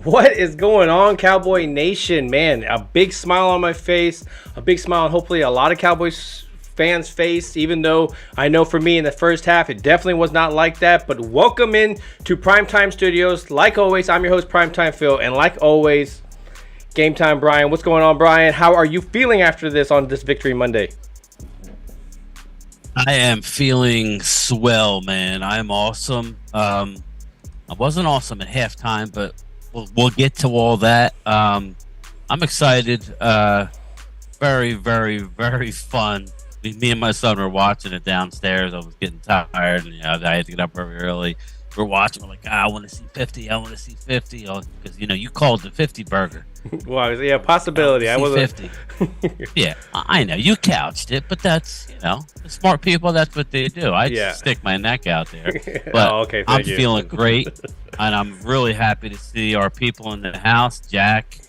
What is going on, Cowboy Nation? Man, a big smile on my face, a big smile on hopefully a lot of Cowboys fans' face, even though I know for me in the first half, it definitely was not like that. But welcome in to Primetime Studios. Like always, I'm your host, Primetime Phil, and like always, GameTime Bryan. What's going on, Bryan? How are you feeling after this on this Victory Monday? I am feeling swell, man. I am awesome. I wasn't awesome at halftime, but we'll get to all that. I'm excited. Very, very, very fun. Me and my son were watching it downstairs. I was getting tired, and I had to get up very early. We're watching. We're like, I want to see 50. I want to see 50. Because you called the 50 burger. Well, yeah, possibility. I wasn't 50. Yeah, I know you couched it, but that's the smart people. That's what they do. I just stick my neck out there. But okay, I'm feeling great, and I'm really happy to see our people in the house. Jack.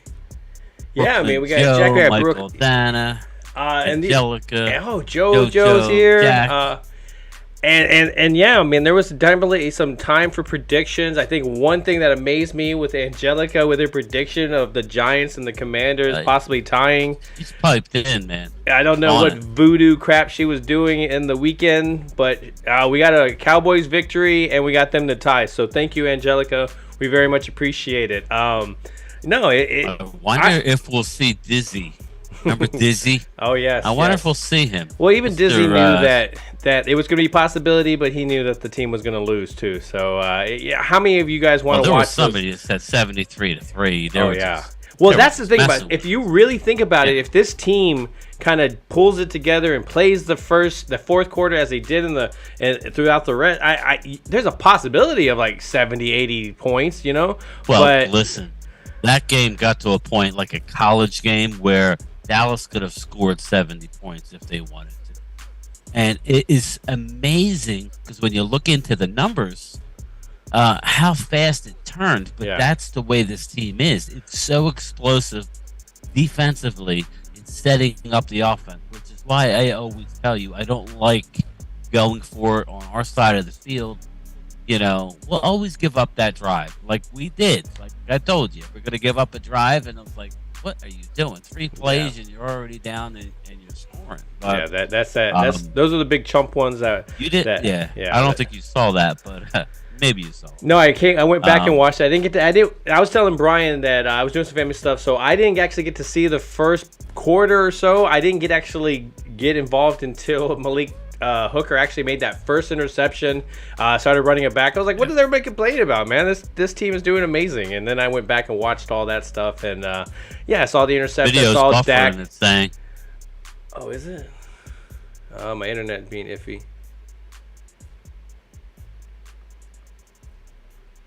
Yeah, Brooklyn we got Joe, Jack, we got Michael, Brooke, Dana, Angelica. Joe's here. Jack. And yeah, I mean, there was definitely some time for predictions. I think one thing that amazed me with Angelica with her prediction of the Giants and the Commanders possibly tying. She's piped in, man. I don't know what voodoo crap she was doing in the weekend, but we got a Cowboys victory and we got them to tie. So thank you, Angelica. We very much appreciate it. I wonder if we'll see Dizzy. Remember Dizzy? Oh, yes. I wonder if we'll see him. Well, even Dizzy knew that it was going to be a possibility, but he knew that the team was going to lose, too. So, how many of you guys want to watch was somebody that said 73-3. Well, that's the thing about it. If you really think about it, if this team kind of pulls it together and plays the fourth quarter as they did throughout the rest, there's a possibility of like 70, 80 points, Well, but listen, that game got to a point like a college game where Dallas could have scored 70 points if they wanted to. And it is amazing because when you look into the numbers, how fast it turned. But that's the way this team is. It's so explosive defensively in setting up the offense, which is why I always tell you I don't like going for it on our side of the field. We'll always give up that drive like we did. Like I told you, we're going to give up a drive, and I was like, what are you doing? 3 plays and you're already down and you're scoring. But, those are the big chump ones that you did. I don't think you saw that, but maybe you saw. No, I can't. I went back and watched it. I didn't get to. I was telling Bryan that I was doing some family stuff, so I didn't actually get to see the first quarter or so. I didn't get involved until Malik Hooker actually made that first interception, started running it back. I was like, what is everybody complaining about, man? This team is doing amazing. And then I went back and watched all that stuff, and I saw the interception. I saw Dak. It's saying. Oh, is it? My internet being iffy.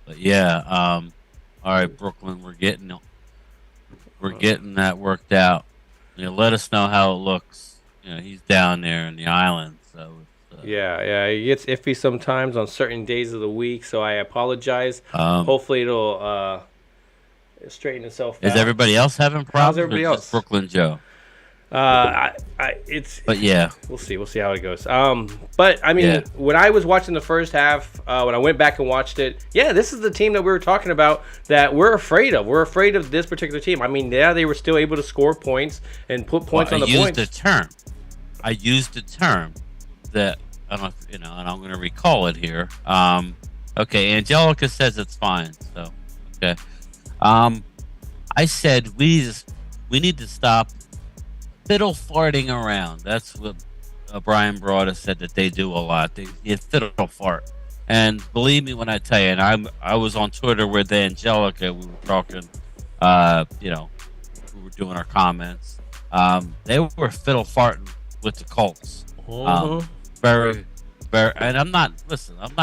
But all right, Brooklyn, we're getting that worked out. Let us know how it looks. He's down there in the island. So it gets iffy sometimes on certain days of the week, so I apologize. Hopefully it'll straighten itself out. Is everybody else having problems? How's everybody else? Brooklyn Joe. But we'll see how it goes. But I mean, when I was watching the first half, when I went back and watched it, this is the team that we were talking about that we're afraid of. We're afraid of this particular team. I mean, they were still able to score points and put points on the points. I used the term that I don't know if, and I'm going to recall it here. Okay, Angelica says it's fine. So, okay. I said we need to stop fiddle farting around. That's what Brian Broada said that they do a lot. They fiddle fart. And believe me when I tell you, and I was on Twitter with Angelica. We were talking, we were doing our comments. They were fiddle farting with the Colts. Very, very, and I'm not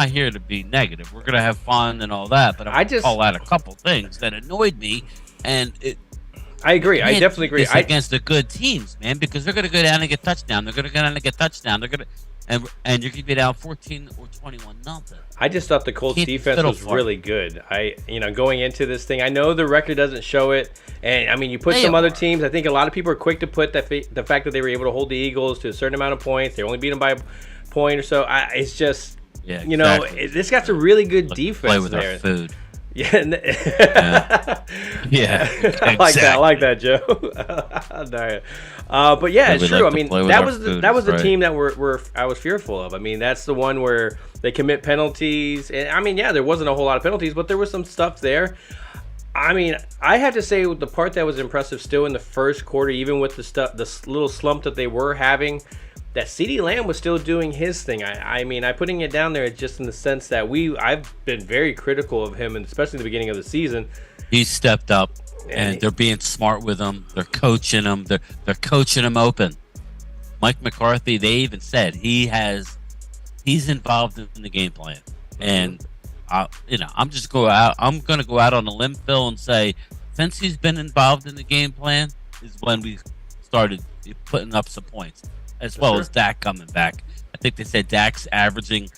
here to be negative. We're going to have fun and all that, but I just call out a couple things that annoyed me, and I agree. I definitely agree. It's against the good teams, man, because they're going to go down and get touchdown. They're going to go down and get touchdown. They're going to, and you're going to be down 14 or 21-0. I just thought the Colts defense was really good. Going into this thing, I know the record doesn't show it, and I mean, you put some other teams. I think a lot of people are quick to put the fact that they were able to hold the Eagles to a certain amount of points. They only beat them by a point or so. It's just, exactly. This got a really good defense play with there. Our food. Yeah, Yeah, I like that. I like that, Joe. No. But yeah, it's true. I mean, that was the team that I was fearful of. I mean, that's the one where they commit penalties, and I mean, yeah, there wasn't a whole lot of penalties, but there was some stuff there. I mean, I have to say the part that was impressive still in the first quarter, even with the little slump that they were having, that CeeDee Lamb was still doing his thing. I mean, I'm putting it down there just in the sense that I've been very critical of him, and especially in the beginning of the season. He stepped up, and they're being smart with him. They're coaching him. They're coaching him open. Mike McCarthy, they even said he's involved in the game plan, and I'm going to go out on a limb, Phil, and say since he's been involved in the game plan is when we started putting up some points. As well as Dak coming back. I think they said Dak's averaging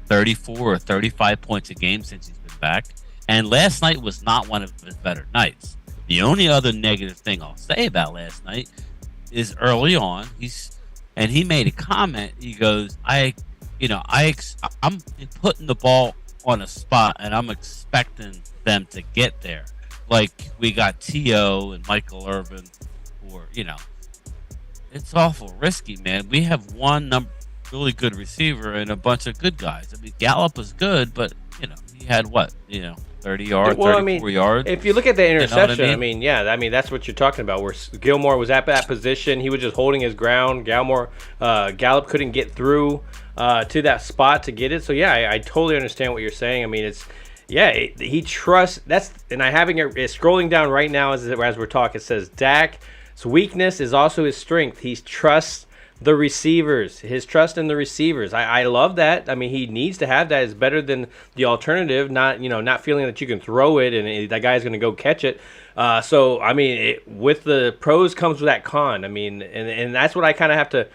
34 or 35 points a game since he's been back. And last night was not one of his better nights. The only other negative thing I'll say about last night is early on, he made a comment. He goes, I'm putting the ball on a spot and I'm expecting them to get there. Like we got T.O. and Michael Irvin, or, it's awful risky, man. We have one really good receiver and a bunch of good guys. I mean, Gallup was good, but he had 30 yards, 34 yards. If you look at the interception, I mean, that's what you're talking about. Where Gilmore was at that position, he was just holding his ground. Gallup couldn't get through to that spot to get it. So yeah, I totally understand what you're saying. I mean, he trusts. And I having it scrolling down right now as we're talking. It says Dak. His weakness is also his strength. He trusts the receivers. His trust in the receivers. I love that. I mean, he needs to have that. It's better than the alternative. Not feeling that you can throw it and that guy's going to go catch it. So I mean, with the pros comes with that con. I mean, and that's what I kind of have to.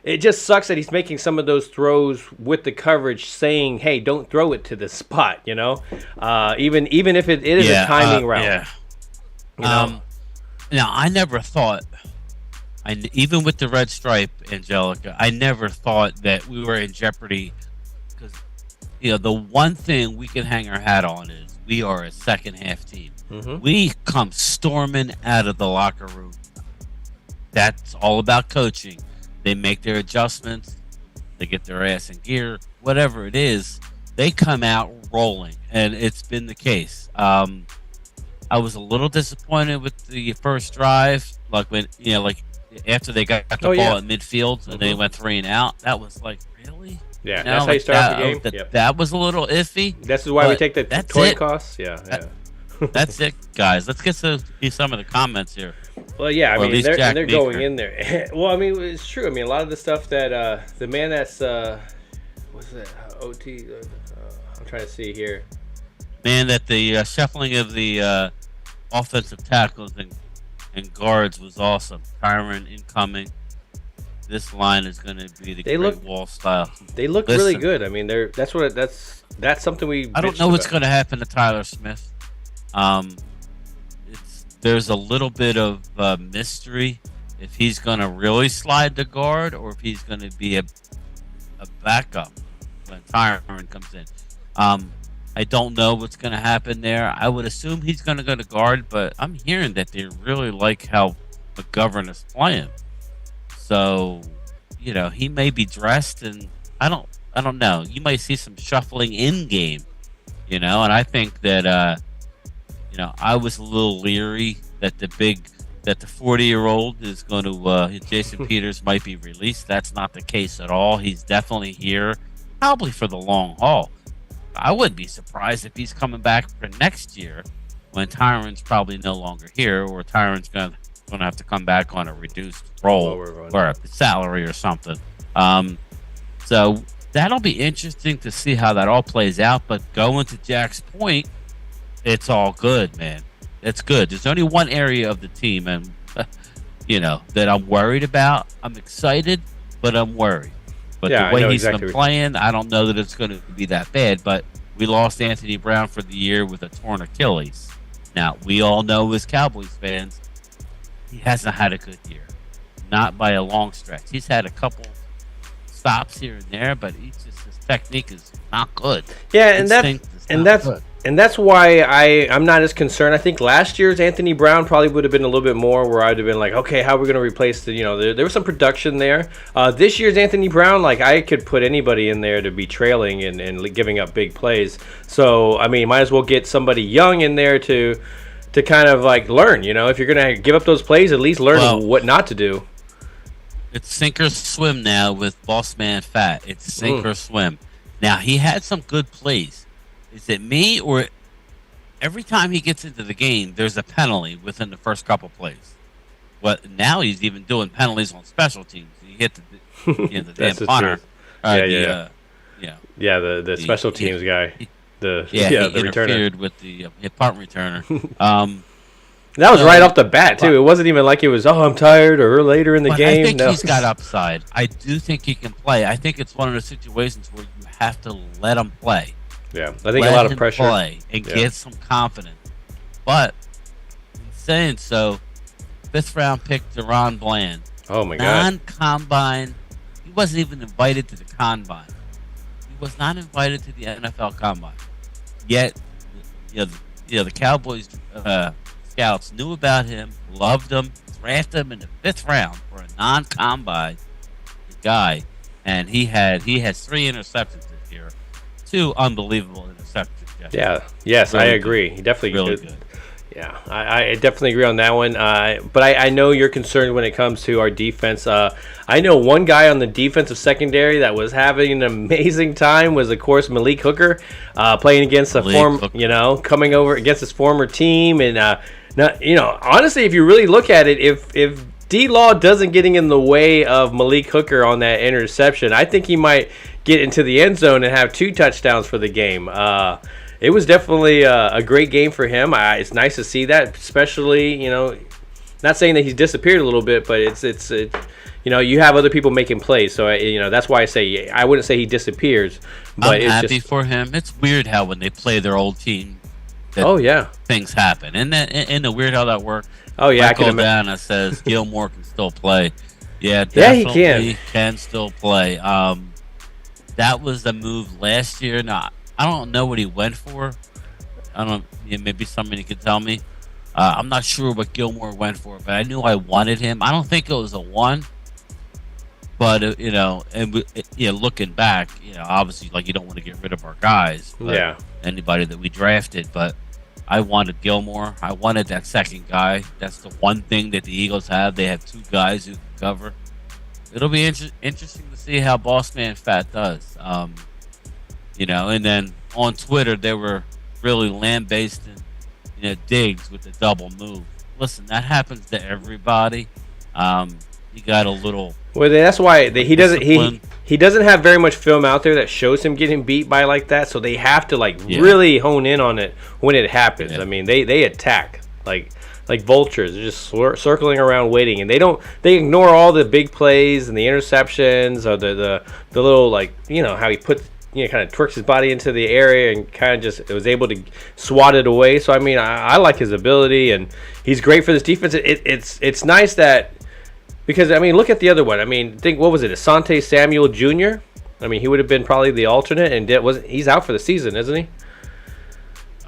It just sucks that he's making some of those throws with the coverage, saying, "Hey, don't throw it to this spot." Even if it is a timing route. Yeah. Now, I never thought, even with the red stripe, Angelica, I never thought that we were in jeopardy because, the one thing we can hang our hat on is we are a second half team. Mm-hmm. We come storming out of the locker room. That's all about coaching. They make their adjustments. They get their ass in gear. Whatever it is, they come out rolling, and it's been the case. I was a little disappointed with the first drive, like after they got the ball at midfield and they went 3 and out. That was like, really? Yeah, that's how you start the game. That was a little iffy. This is why we take the toy costs. Yeah. That's it, guys. Let's get to some of the comments here. Well, yeah, I mean, they're going in there. Well, I mean, it's true. I mean, a lot of the stuff that the man that's what's that OT? I'm trying to see here. Man, that the shuffling of the offensive tackles and guards was awesome. Tyron incoming. This line is going to be the wall style. They look really good. I mean, that's something we. I don't know what's going to happen to Tyler Smith. There's a little bit of mystery if he's going to really slide the guard or if he's going to be a backup when Tyron comes in. I don't know what's going to happen there. I would assume he's going to go to guard, but I'm hearing that they really like how McGovern is playing. So, he may be dressed, and I don't know. You might see some shuffling in game, and I think that I was a little leery that the 40-year-old is going to Jason Peters might be released. That's not the case at all. He's definitely here, probably for the long haul. I wouldn't be surprised if he's coming back for next year when Tyron's probably no longer here, or Tyron's going to have to come back on a reduced role or a salary or something. So that'll be interesting to see how that all plays out. But going to Jack's point, it's all good, man. It's good. There's only one area of the team, and that I'm worried about. I'm excited, but I'm worried. But the way he's been playing, I don't know that it's going to be that bad. But we lost Anthony Brown for the year with a torn Achilles. Now, we all know as Cowboys fans, he hasn't had a good year. Not by a long stretch. He's had a couple stops here and there, but his technique is not good. Yeah, and And that's why I'm not as concerned. I think last year's Anthony Brown probably would have been a little bit more where I'd have been like, okay, how are we going to replace the, there was some production there. This year's Anthony Brown, like I could put anybody in there to be trailing and giving up big plays. So, I mean, might as well get somebody young in there to kind of like learn, if you're going to give up those plays, at least learn what not to do. It's sink or swim now with Boss Man Fat. It's sink or swim. Now, he had some good plays. Is it me, or every time he gets into the game, there's a penalty within the first couple plays? But now he's even doing penalties on special teams. He hit the damn punter. The special teams guy. The he interfered returner. With the punt returner. That was right off the bat, too. It wasn't even like it was, I'm tired, or later in the game. I think he's got upside. I do think he can play. I think it's one of the situations where you have to let him play. Yeah, I think a lot of pressure. Play and get some confidence. But in saying so, 5th round pick Deron Bland. Oh my God. Non-combine. He wasn't even invited to the combine. He was not invited to the NFL combine. Yet, the Cowboys scouts knew about him, loved him, drafted him in the 5th round for a non-combine guy, and he has 3 interceptions this year. 2 unbelievable interceptions. Yeah. Yes, really I agree. Good. He definitely really good. Yeah, I definitely agree on that one. But I know you're concerned when it comes to our defense. I know one guy on the defensive secondary that was having an amazing time was, of course, Malik Hooker, playing against coming over against his former team. And, honestly, if you really look at it, if D-Law doesn't getting in the way of Malik Hooker on that interception, I think he might get into the end zone and have 2 touchdowns for the game. It was definitely a great game for him. It's nice to see that, especially, not saying that he's disappeared a little bit, but it's you have other people making plays. So, that's why I say I wouldn't say he disappears. But I'm happy for him. It's weird how when they play their old team, things happen. Isn't it weird how that works? Oh, yeah. Michael Dana says Gilmore can still play. Yeah, definitely he can still play. That was the move last year. Now, I don't know what he went for. I don't. Maybe somebody could tell me. I'm not sure what Gilmore went for, but I knew I wanted him. I don't think it was a 1, but looking back, obviously, like you don't want to get rid of our guys. Yeah. Anybody that we drafted, but I wanted Gilmore. I wanted that second guy. That's the one thing that the Eagles have. They have 2 guys who can cover. It'll be interesting to see how Boss Man Fat does. And then on Twitter, they were really lambasting, Diggs with the double move. Listen, that happens to everybody. He got a little. Well, that's why he doesn't. He doesn't have very much film out there that shows him getting beat by like that. So they have to really hone in on it when it happens. Yeah. I mean, they attack like vultures. They're just circling around waiting, and they ignore all the big plays and the interceptions or the little how he puts. Kind of twerks his body into the area and kind of just was able to swat it away. So, I mean, I like his ability, and he's great for this defense. It's nice that because, I mean, look at the other one. I mean, what was it, Asante Samuel Jr.? I mean, he would have been probably the alternate, and he's out for the season, isn't he?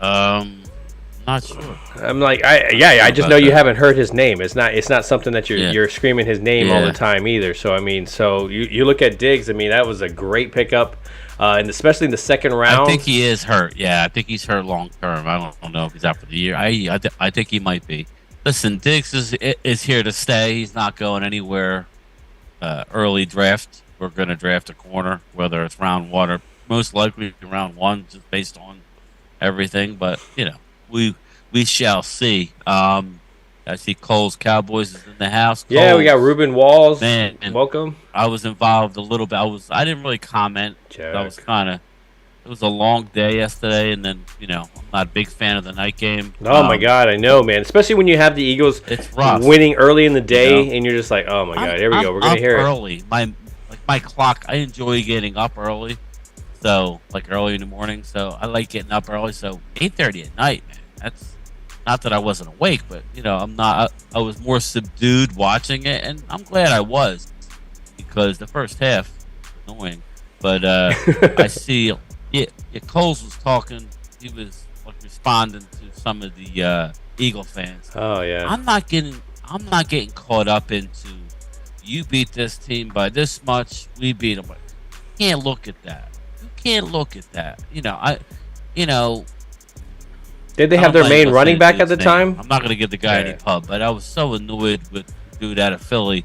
Not sure. I'm like, I just know you haven't heard his name. It's not something that you're screaming his name all the time either. So, I mean, you look at Diggs. I mean, that was a great pickup. And especially in the second round. I think he is hurt. Yeah, I think he's hurt long term. I don't know if he's out for the year. I think he might be. Listen, Diggs is here to stay. He's not going anywhere. Early draft. We're going to draft a corner, whether it's round 1 or most likely round 1, just based on everything. But we shall see. I see Cole's Cowboys is in the house. Yeah, we got Ruben Walls. Man, welcome. I was involved a little bit. I didn't really comment. I was it was a long day yesterday, and then I'm not a big fan of the night game. Oh my God, I know, man. Especially when you have the Eagles winning early in the day, and you're just like, oh my God, here we go. We're gonna hear early. It. My clock. I enjoy getting up early, so early in the morning. So I like getting up early. So 8:30 at night, man. That's. Not that I wasn't awake, but I'm not. I was more subdued watching it, and I'm glad I was because the first half annoying. But I see. Yeah, Coles was talking. He was responding to some of the Eagle fans. Oh yeah. I'm not getting caught up into you beat this team by this much, we beat them. You can't look at that. You can't look at that. Did they have their main running back at the time? I'm not going to give the guy any pub, but I was so annoyed with the dude out of Philly.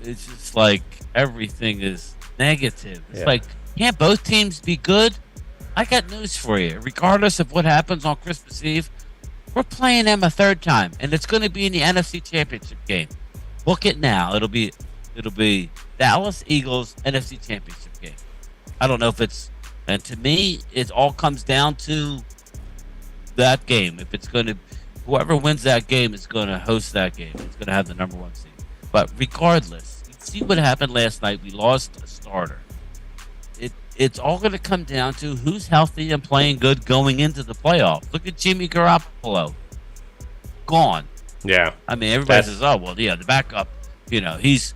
It's just like everything is negative. It's like, can't both teams be good? I got news for you. Regardless of what happens on Christmas Eve, we're playing them a third time, and it's going to be in the NFC Championship game. Book it now. It'll be Dallas Eagles NFC Championship game. I don't know if it's, and to me, it all comes down to that game. If it's going to, whoever wins that game is going to host that game. It's going to have the number 1 seed. But regardless, you see what happened last night. We lost a starter. It's all going to come down to who's healthy and playing good going into the playoffs. Look at Jimmy Garoppolo. Gone. Yeah. I mean, everybody says, oh, well, yeah, the backup, he's...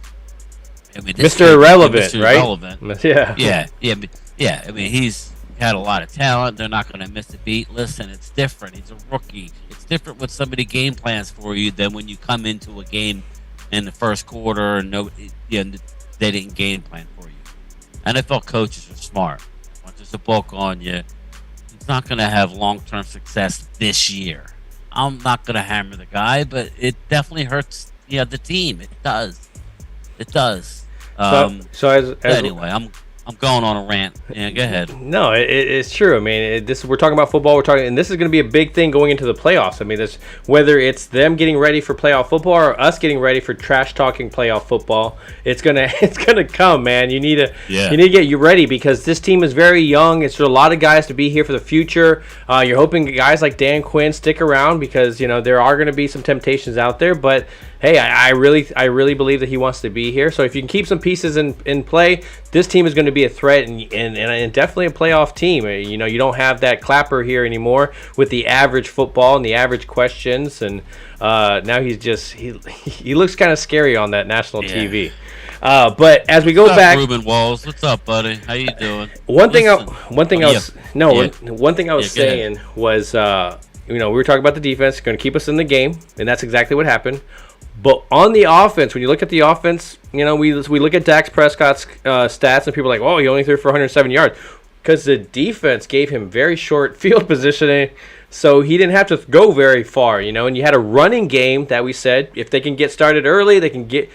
Mr. Irrelevant, right? Irrelevant. Yeah. I mean, he's had a lot of talent. They're not going to miss a beat. Listen, it's different. He's a rookie. It's different with somebody game plans for you than when you come into a game in the first quarter and they didn't game plan for you. NFL coaches are smart. Once there's a book on you, he's not going to have long-term success this year. I'm not going to hammer the guy, but it definitely hurts the team. It does. Anyway, I'm going on a rant. Yeah, go ahead. No, it's true. I mean, we're talking about football. And this is going to be a big thing going into the playoffs. I mean, whether it's them getting ready for playoff football or us getting ready for trash talking playoff football. It's gonna come, man. You need to get you ready because this team is very young. It's a lot of guys to be here for the future. You're hoping guys like Dan Quinn stick around because there are going to be some temptations out there, but. Hey, I really believe that he wants to be here. So if you can keep some pieces in play, this team is going to be a threat and definitely a playoff team. You don't have that Clapper here anymore with the average football and the average questions, and now he looks kind of scary on that national TV. But as we go back, Ruben Walls, what's up, buddy? How you doing? One thing I was saying was, we were talking about the defense going to keep us in the game, and that's exactly what happened. But on the offense, when you look at the offense, we look at Dak Prescott's stats, and people are like, oh, he only threw for 107 yards. Because the defense gave him very short field positioning, so he didn't have to go very far, And you had a running game that we said, if they can get started early, they can get...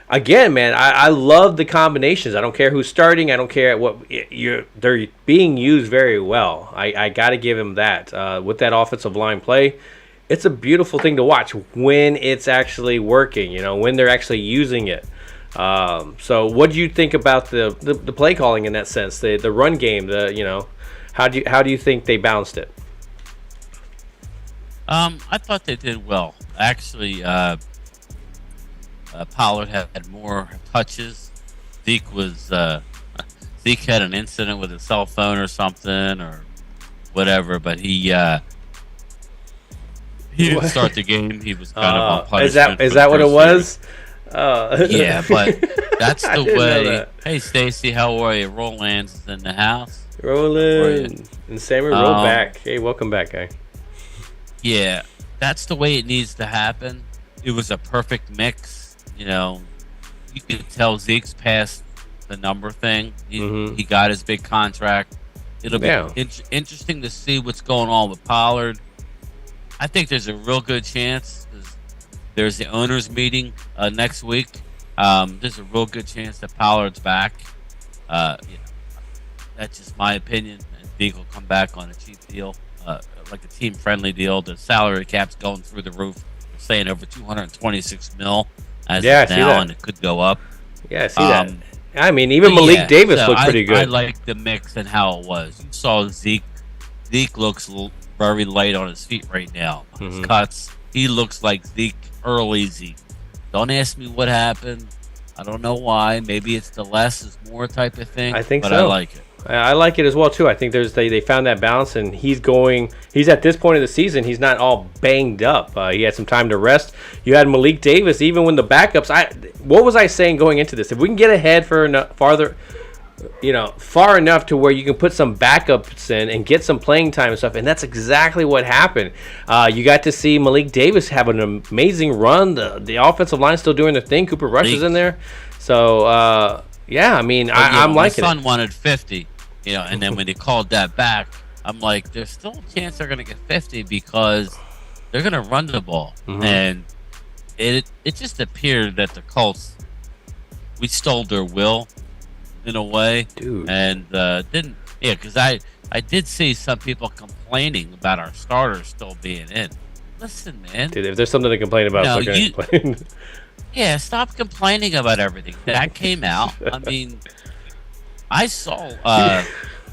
Again, man, I love the combinations. I don't care who's starting. I don't care what... They're being used very well. I got to give him that. With that offensive line play... It's a beautiful thing to watch when it's actually working, when they're actually using it. So what do you think about the play calling in that sense, the run game, how do you think they balanced it? I thought they did well. Actually, Pollard had more touches. Zeke had an incident with his cell phone or something or whatever, but he didn't start the game. He was kind of on punishment. Is that what it was? Yeah, but that's the way. Hey, Stacy, how are you? Roland's in the house. Roland and Sammy, roll back. Hey, welcome back, guy. Yeah, that's the way it needs to happen. It was a perfect mix. You could tell Zeke's past the number thing. He got his big contract. It'll be interesting to see what's going on with Pollard. I think there's a real good chance. There's the owners meeting next week. There's a real good chance that Pollard's back. That's just my opinion. And Zeke will come back on a cheap deal, like a team-friendly deal. The salary cap's going through the roof. They're saying over $226 million as of now, and it could go up. Yeah, I see that. I mean, even Malik Davis looked pretty good. I like the mix and how it was. You saw Zeke. Zeke looks very light on his feet right now. His cuts, he looks like Zeke, early Zeke. Don't ask me what happened. I don't know why. Maybe it's the less is more type of thing. I think but so. I like it. I like it as well too. I think they found that balance, and he's at this point of the season. He's not all banged up. He had some time to rest. You had Malik Davis, even when the backups. What was I saying going into this? If we can get ahead farther, far enough to where you can put some backups in and get some playing time and stuff. And that's exactly what happened. You got to see Malik Davis have an amazing run. The offensive line still doing their thing. Cooper Rush is in there. So, yeah, I mean, I'm liking it. My son wanted 50, and then when they called that back, I'm like, there's still a chance they're going to get 50 because they're going to run the ball. And it just appeared that the Colts, we stole their will in a way. Dude. And because I did see some people complaining about our starters still being in. Listen, man. Dude, if there's something to complain about, they're going to complain. Yeah, stop complaining about everything. That came out. I mean, I saw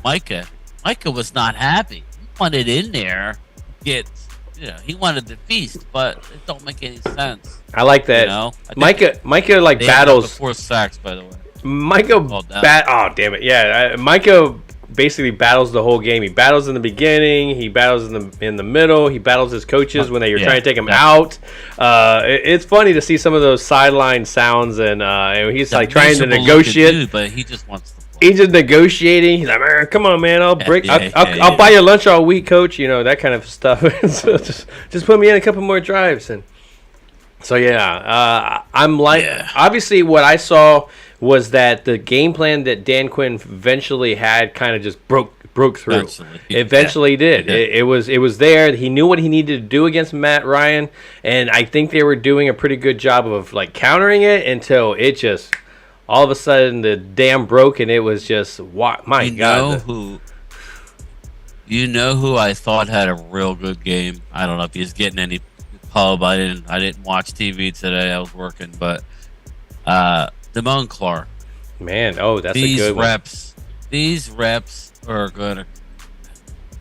Micah. Micah was not happy. He wanted in there, he wanted the feast, but it don't make any sense. I like that. Micah like battles 4 sacks, by the way. Micah oh damn it, yeah. Micah basically battles the whole game. He battles in the beginning. He battles in the middle. He battles his coaches when they were trying to take him out. It's funny to see some of those sideline sounds, and he's like trying to negotiate. Dude, but he just wants to play. He's just negotiating. He's like, man, come on, man. I'll buy your lunch all week, coach. That kind of stuff. So just put me in a couple more drives, and so I'm like, obviously, what I saw was that the game plan that Dan Quinn eventually had kind of just broke through. Eventually did. It was there. He knew what he needed to do against Matt Ryan, and I think they were doing a pretty good job of like countering it until it just all of a sudden the dam broke, and it was just my God. You know who I thought had a real good game? I don't know if he's getting any pub. I didn't watch TV today. I was working, but Damone Clark. Man, that's a good one. These reps are going to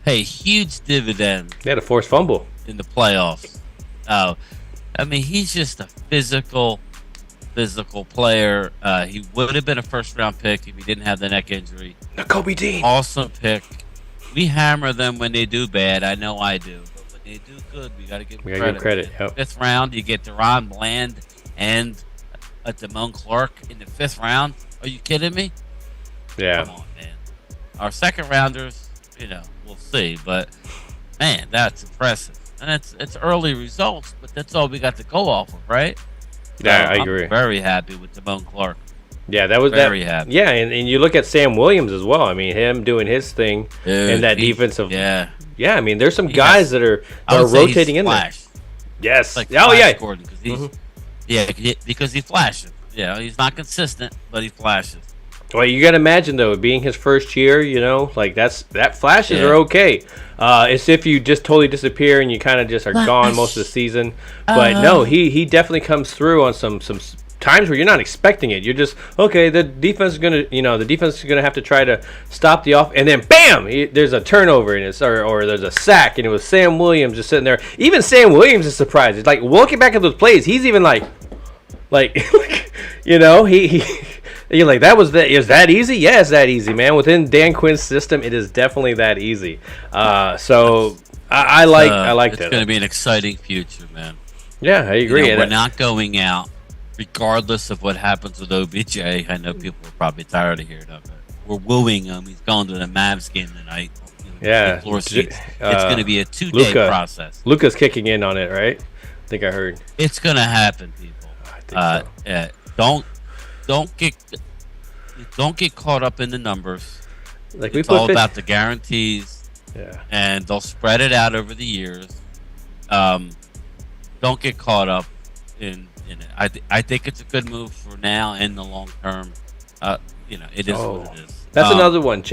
pay huge dividends. They had a forced fumble in the playoffs. I mean, he's just a physical player. He would have been a first-round pick if he didn't have the neck injury. Nakobe Dean. Awesome pick. We hammer them when they do bad. I know I do. But when they do good, we got to give them credit. Yep. 5th round, you get Deron Bland and Damone Clark in the 5th round. Are you kidding me? Yeah. Come on, man. Our 2nd rounders, we'll see. But, man, that's impressive. And it's early results, but that's all we got to go off of, right? Yeah, I agree. I'm very happy with Damone Clark. Yeah, that was very happy. Yeah, and you look at Sam Williams as well. I mean, him doing his thing and that defensive. Yeah. Yeah, I mean, there's some guys that are rotating in there. Yes. Like Gordon, because he flashes. He's not consistent, but he flashes. Well, you got to imagine though, being his first year, like that flashes are okay. It's if you just totally disappear and you kind of just are gone most of the season. But no, he definitely comes through on some times where you're not expecting it. You're just okay. The defense is gonna have to try to stop the off, and then bam, there's a turnover and or there's a sack, and it was Sam Williams just sitting there. Even Sam Williams is surprised. It's like looking back at those plays, he's even like he. You're like, is that easy? Yeah, it's that easy, man. Within Dan Quinn's system, it is definitely that easy. So I like that. It's going to be an exciting future, man. Yeah, I agree. We're not going out, regardless of what happens with OBJ. I know people are probably tired of hearing of it. We're wooing him. He's going to the Mavs game tonight. Floor seats. It's going to be a 2-day process. Luka's kicking in on it, right? I think I heard. It's going to happen, people. I think so. Don't get caught up in the numbers. It's all about the guarantees. Yeah. And they'll spread it out over the years. Don't get caught up in it. I think it's a good move for now and the long term. It is what it is. That's another one.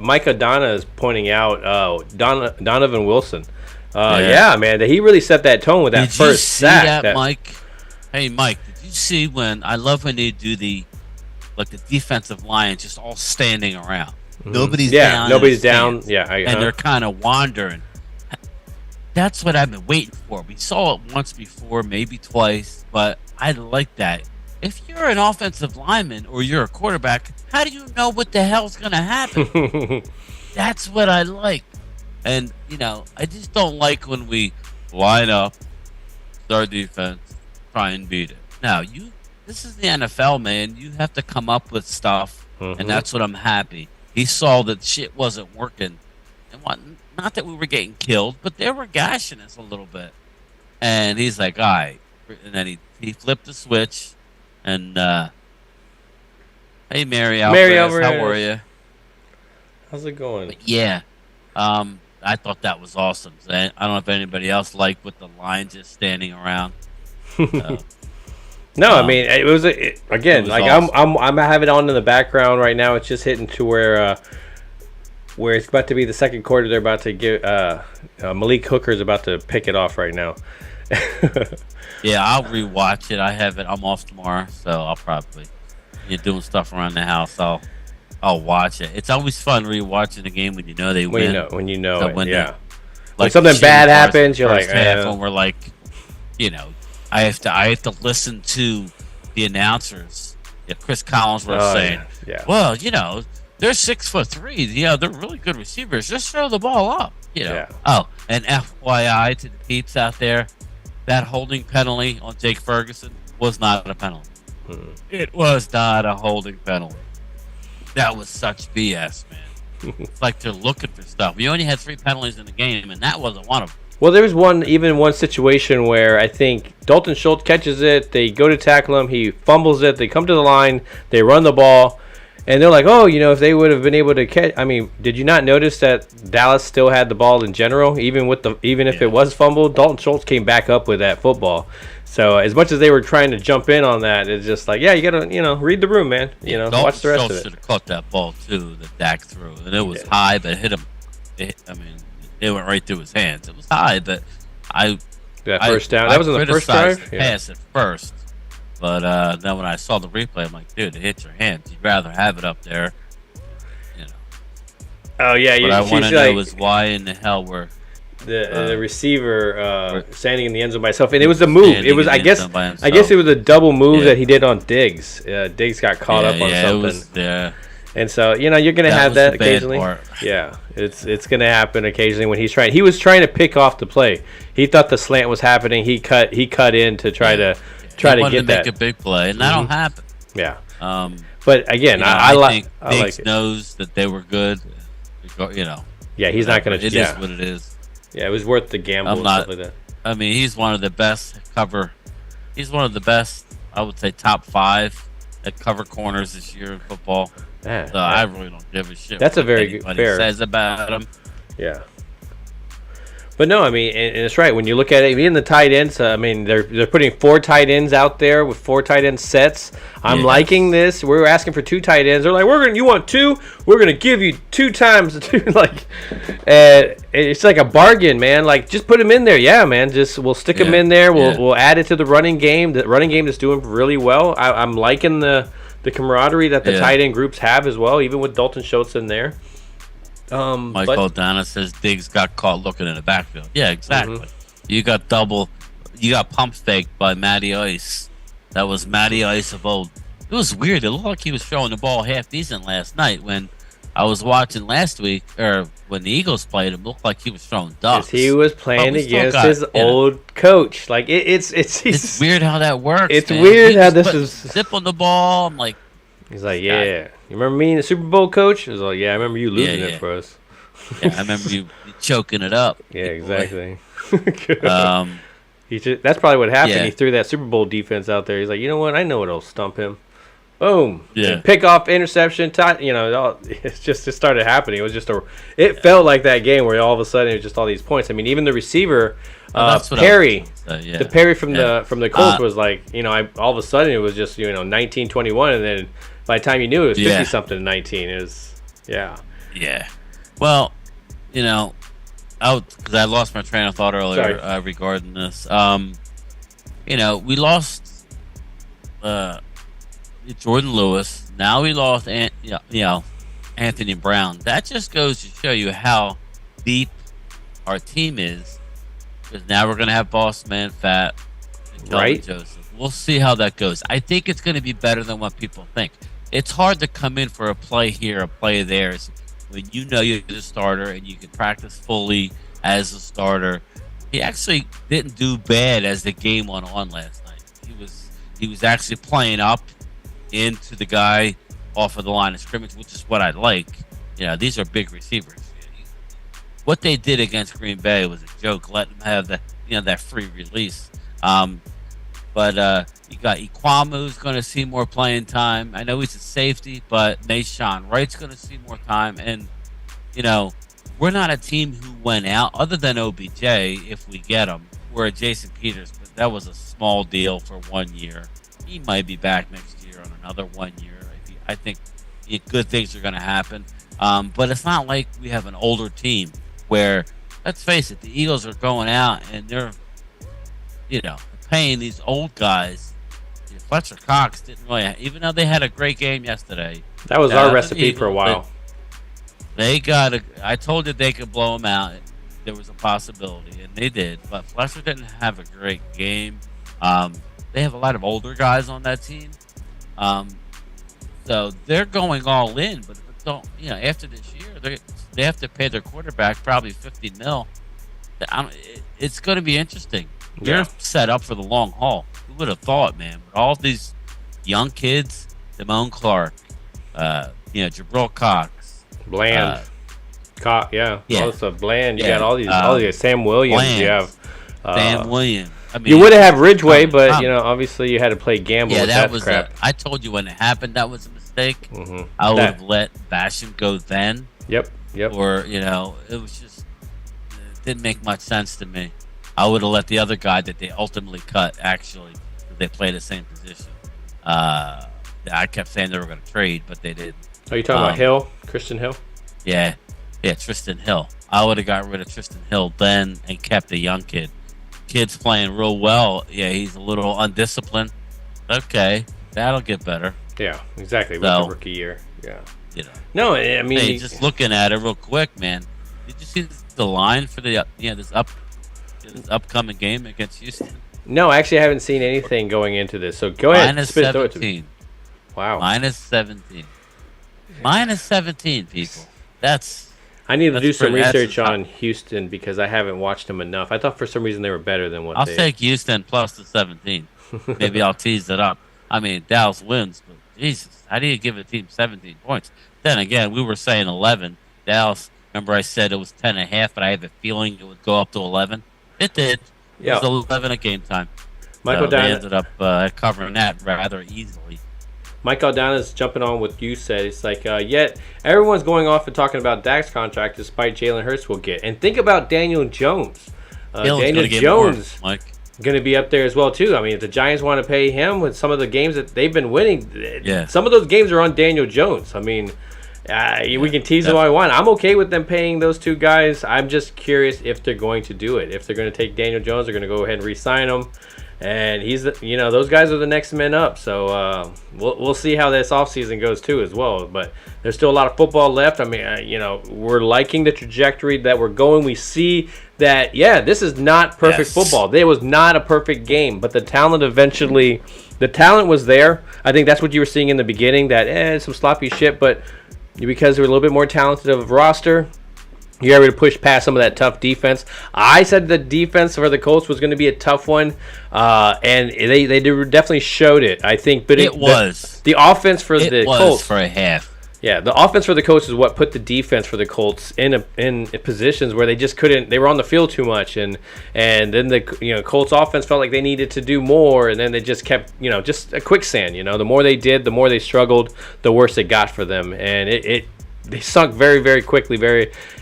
Mike O'Donnell is pointing out Donovan Wilson. Yeah, man, he really set that tone with that first sack. That, Mike? Hey, Mike, did you see I love when they do the defensive line just all standing around. Mm-hmm. Nobody's down. Yeah, and they're kind of wandering. That's what I've been waiting for. We saw it once before, maybe twice, but I like that. If you're an offensive lineman or you're a quarterback, how do you know what the hell's going to happen? That's what I like. And, I just don't like when we line up, start defense, try and beat it. Now, this is the NFL, man. You have to come up with stuff and that's what I'm happy. He saw that shit wasn't working, and not that we were getting killed, but they were gashing us a little bit. And he's like, all right. And then he flipped the switch, and hey, Mary Alvarez, how are you? How's it going? But yeah, I thought that was awesome. I don't know if anybody else liked with the line just standing around. No, I mean it was again it was like awesome. I'm having it on in the background right now. It's just hitting to where it's about to be the second quarter. They're about to give Malik Hooker's about to pick it off right now. Yeah, I'll rewatch it. I have it. I'm off tomorrow, so I'll probably doing stuff around the house. I'll watch it. It's always fun rewatching the game when you know they win. When you know So it, when yeah. When Like something bad happens, you're like, half, and we're like, I have to listen to the announcers. Yeah, Chris Collinsworth saying, yeah. well, they're 6'3". They're really good receivers. Just throw the ball up. Yeah. Oh, and FYI to the peeps out there, that holding penalty on Jake Ferguson was not a penalty. It was not a holding penalty. That was such BS, man. It's like they're looking for stuff. We only had 3 penalties in the game, and that wasn't one of them. Well, there was one situation where I think Dalton Schultz catches it. They go to tackle him. He fumbles it. They come to the line. They run the ball. And they're like, oh, if they would have been able to catch. I mean, did you not notice that Dallas still had the ball in general, even if it was fumbled? Dalton Schultz came back up with that football. So as much as they were trying to jump in on that, it's just like, yeah, you gotta, read the room, man. Watch the rest Schultz of it. should have caught that ball too that Dak threw, and it was high, but it hit him. It went right through his hands. It was high, but that first down. That was in the first drive. The pass at first. But then when I saw the replay, I'm like, dude, it hit your hands. You'd rather have it up there, Oh yeah, What I want to know is why in the hell were the receiver standing in the end zone by himself, and it was a move. It was, I guess it was a double move that he did on Diggs. Diggs got caught up on something. And so you're gonna have that occasionally. Yeah, it's gonna happen occasionally when he's trying. He was trying to pick off the play. He thought the slant was happening. He cut in to try to get that. Make a big play, and that'll happen. Yeah. But again, I think Diggs knows that they were good. Yeah, he's not gonna. It is what it is. Yeah, it was worth the gamble and stuff like that. I mean, he's one of the best He's one of the best. I would say top 5 at cover corners this year in football. I really don't give a shit. That's a very good fair says about him. Yeah. But no, I mean, and it's right when you look at it. Even the tight ends, I mean, they're putting 4 tight ends out there with 4 tight end sets. I'm liking this. We're asking for 2 tight ends. They're like, you want 2? We're gonna give you 2 times the 2. Like, it's like a bargain, man. Like, just put them in there. Yeah, man. We'll stick them in there. We'll add it to the running game. The running game is doing really well. I'm liking the camaraderie that the tight end groups have as well, even with Dalton Schultz in there. Michael Donna says Diggs got caught looking in the backfield. Yeah, exactly. You got pump faked by Matty Ice. That was Matty Ice of old. It was weird. It looked like he was throwing the ball half decent last night. When I was watching last week, or when the Eagles played, it looked like he was throwing ducks. He was playing against his old coach. Like it's weird how that works. It's weird how this is zip on the ball. I'm like, he's like, yeah. You remember me in the Super Bowl, coach? He was like, yeah, I remember you losing it for us. Yeah, I remember you choking it up. Yeah, exactly. That's probably what happened. Yeah. He threw that Super Bowl defense out there. He's like, you know what? I know what'll stump him. Boom. Yeah. Pick off, interception. It started happening. It was just it felt like that game where all of a sudden it was just all these points. I mean, even the receiver, Perry, the Perry from the Colts was like, all of a sudden it was just 19-21, and then by the time you knew it was 50 something to 19. It was Yeah. Well, because I lost my train of thought earlier regarding this. We lost Jordan Lewis. Now we lost Anthony Brown. That just goes to show you how deep our team is. Because now we're going to have Boss Man Fat and Kelvin Joseph. We'll see how that goes. I think it's going to be better than what people think. It's hard to come in for a play here, a play there. When you're the starter and you can practice fully as a starter. He actually didn't do bad as the game went on last night. He was actually playing up into the guy off of the line of scrimmage, which is what I like. These are big receivers. What they did against Green Bay was a joke. Let them have that free release. But you got Iquamu, who's going to see more playing time. I know he's a safety, but Mayshawn Wright's going to see more time. And we're not a team who went out, other than OBJ, if we get him. We're a Jason Peters, but that was a small deal for 1 year. He might be back next year on another 1 year. I think good things are going to happen. But it's not like we have an older team where, let's face it, the Eagles are going out and they're, paying these old guys. Fletcher Cox didn't really, even though they had a great game yesterday. That was our recipe for a while. I told you they could blow them out. There was a possibility, and they did. But Fletcher didn't have a great game. They have a lot of older guys on that team. So they're going all in. But if it don't, after this year, they have to pay their quarterback probably $50 million. It's going to be interesting. They're set up for the long haul. Who would have thought, man? With all these young kids, Damone Clark, Jabril Cox, Bland, all this stuff. Bland. You got all these Sam Williams. Bland, you have Sam Williams. I mean, you would have had Ridgeway, but obviously you had to play gamble with that crap. I told you when it happened that was a mistake. Mm-hmm. I would have let Basham go then. Yep. Or it was just it didn't make much sense to me. I would have let the other guy that they ultimately cut, actually, they play the same position. I kept saying they were going to trade, but they didn't. Are you talking about Hill? Christian Hill? Yeah, Tristan Hill. I would have got rid of Tristan Hill then and kept the young kid. Kid's playing real well. Yeah, he's a little undisciplined. Okay, that'll get better. Yeah, exactly. With the rookie year. Yeah. No, I mean... Hey, just looking at it real quick, man. Did you see the line for this upcoming game against Houston? No, actually, I haven't seen anything going into this. So go ahead. Minus 17. Wow. Minus 17. Minus 17, people. I need to do some research on Houston because I haven't watched them enough. I thought for some reason they were better than what I'll take Houston plus the 17. Maybe I'll tease it up. I mean, Dallas wins, but Jesus, how do you give a team 17 points? Then again, we were saying 11. Dallas, remember I said it was 10.5, but I had the feeling it would go up to 11. It did. It was 11 at game time. Michael they ended up covering that rather easily. Mike Aldana's jumping on what you said. It's like, yet everyone's going off and talking about Dak's contract despite Jalen Hurts will get. And think about Daniel Jones. Daniel Jones going to be up there as well, too. I mean, if the Giants want to pay him with some of the games that they've been winning, some of those games are on Daniel Jones. I mean, we can tease them all we want. I'm okay with them paying those two guys. I'm just curious if they're going to do it. If they're going to take Daniel Jones, they're going to go ahead and re-sign him. And he's, those guys are the next men up. So we'll see how this offseason goes too as well. But there's still a lot of football left. I mean, we're liking the trajectory that we're going. We see that, this is not perfect football. It was not a perfect game, but the talent was there. I think that's what you were seeing in the beginning, that some sloppy shit, but because they were a little bit more talented of a roster, you're able to push past some of that tough defense. I said the defense for the Colts was going to be a tough one, and they definitely showed it, I think. But it was. The offense for the Colts. For a half. Yeah, the offense for the Colts is what put the defense for the Colts in positions where they just couldn't. They were on the field too much, and then the Colts offense felt like they needed to do more, and then they just kept just a quicksand. The more they did, the more they struggled, the worse it got for them, and they sunk very, very quickly,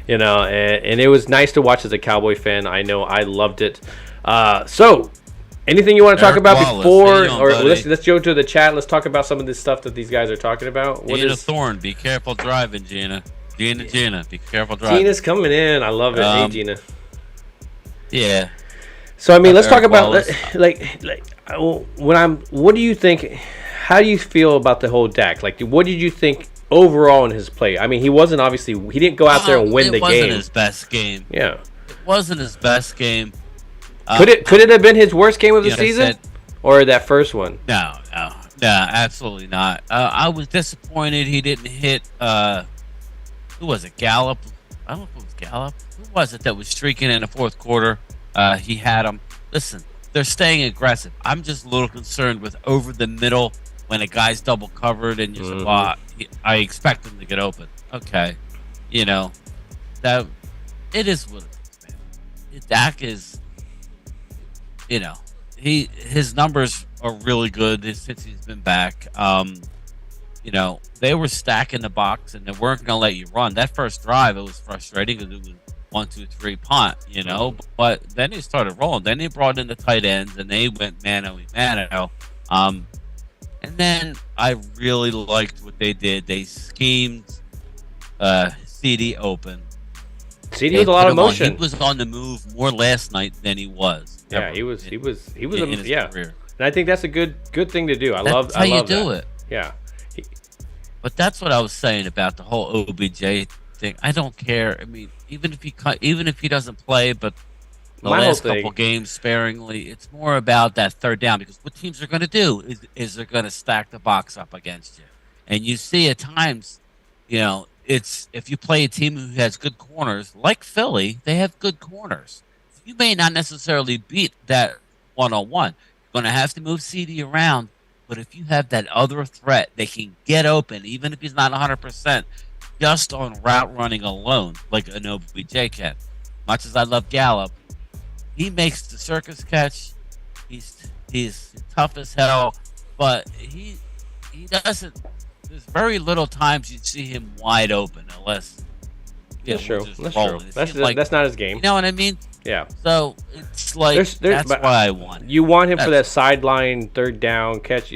and it was nice to watch as a Cowboy fan. I know I loved it. So. Anything you want to talk about before, or let's go to the chat. Let's talk about some of this stuff that these guys are talking about. Gina Thorne, be careful driving, Gina. Gina, be careful driving. Gina's coming in. I love it. Hey, Gina. Yeah. So I mean, let's talk about what do you think? How do you feel about the whole Dak? Like, what did you think overall in his play? I mean, he didn't go out there and win the game. It wasn't his best game. Yeah. It wasn't his best game. Could it have been his worst game of the season, or that first one? No, absolutely not. I was disappointed he didn't hit. Who was it? Gallup? I don't know if it was Gallup. Who was it that was streaking in the fourth quarter? He had him. Listen, they're staying aggressive. I'm just a little concerned with over the middle when a guy's double covered and you say, well, I expect him to get open. Okay. That it is what it is, man. Dak is, his numbers are really good since he's been back. They were stacking the box and they weren't going to let you run. That first drive, it was frustrating because it was 1, 2, 3 punt, But then they started rolling. Then they brought in the tight ends and they went mano a mano. And then I really liked what they did. They schemed CD open. CD with a lot of motion. He was on the move more last night than he was. Yeah, he was. In his career. And I think that's a good thing to do. I love how you that. do it. Yeah. But that's what I was saying about the whole OBJ thing. I don't care. I mean, even if he doesn't play, but the last couple games sparingly, it's more about that third down because what teams are going to do is they're going to stack the box up against you, and you see at times, it's if you play a team who has good corners like Philly, they have good corners. You may not necessarily beat that one-on-one. You're going to have to move CD around. But if you have that other threat, they can get open, even if he's not 100%, just on route running alone, like an OBJ can. Much as I love Gallup, he makes the circus catch. He's tough as hell, but he doesn't. There's very little times you see him wide open, unless that's true. That's true. That's not his game. You know what I mean? Yeah. So it's like that's why I want it. You want him for that sideline third down catch,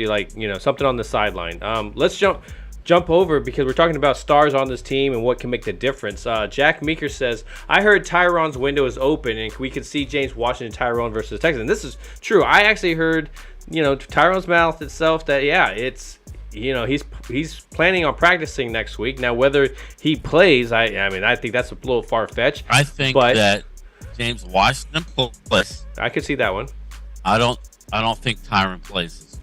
something on the sideline. Let's jump over because we're talking about stars on this team and what can make the difference. Jack Meeker says, I heard Tyron's window is open and we can see James Washington Tyrone versus Texans. And this is true. I actually heard, Tyron's mouth itself that it's he's planning on practicing next week. Now whether he plays, I think that's a little far fetched. I think that James Washington plays. I could see that one. I don't think Tyron plays.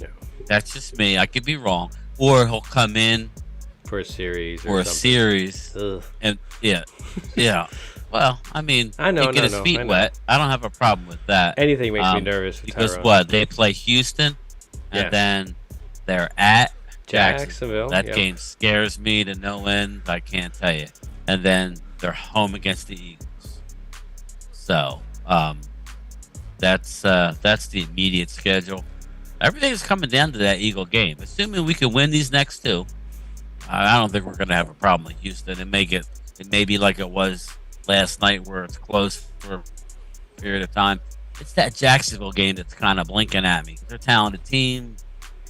No. That's just me. I could be wrong. Or he'll come in for a series. Ugh. And yeah. Well, I mean, I know, he get his feet wet. I don't have a problem with that. Anything makes me nervous for because Tyron. They play Houston, and then they're at Jacksonville. That game scares me to no end. I can't tell you. And then they're home against the Eagles. So that's the immediate schedule. Everything's coming down to that Eagle game. Assuming we can win these next two, I don't think we're going to have a problem with Houston. It may be like it was last night where it's close for a period of time. It's that Jacksonville game that's kind of blinking at me. They're a talented team.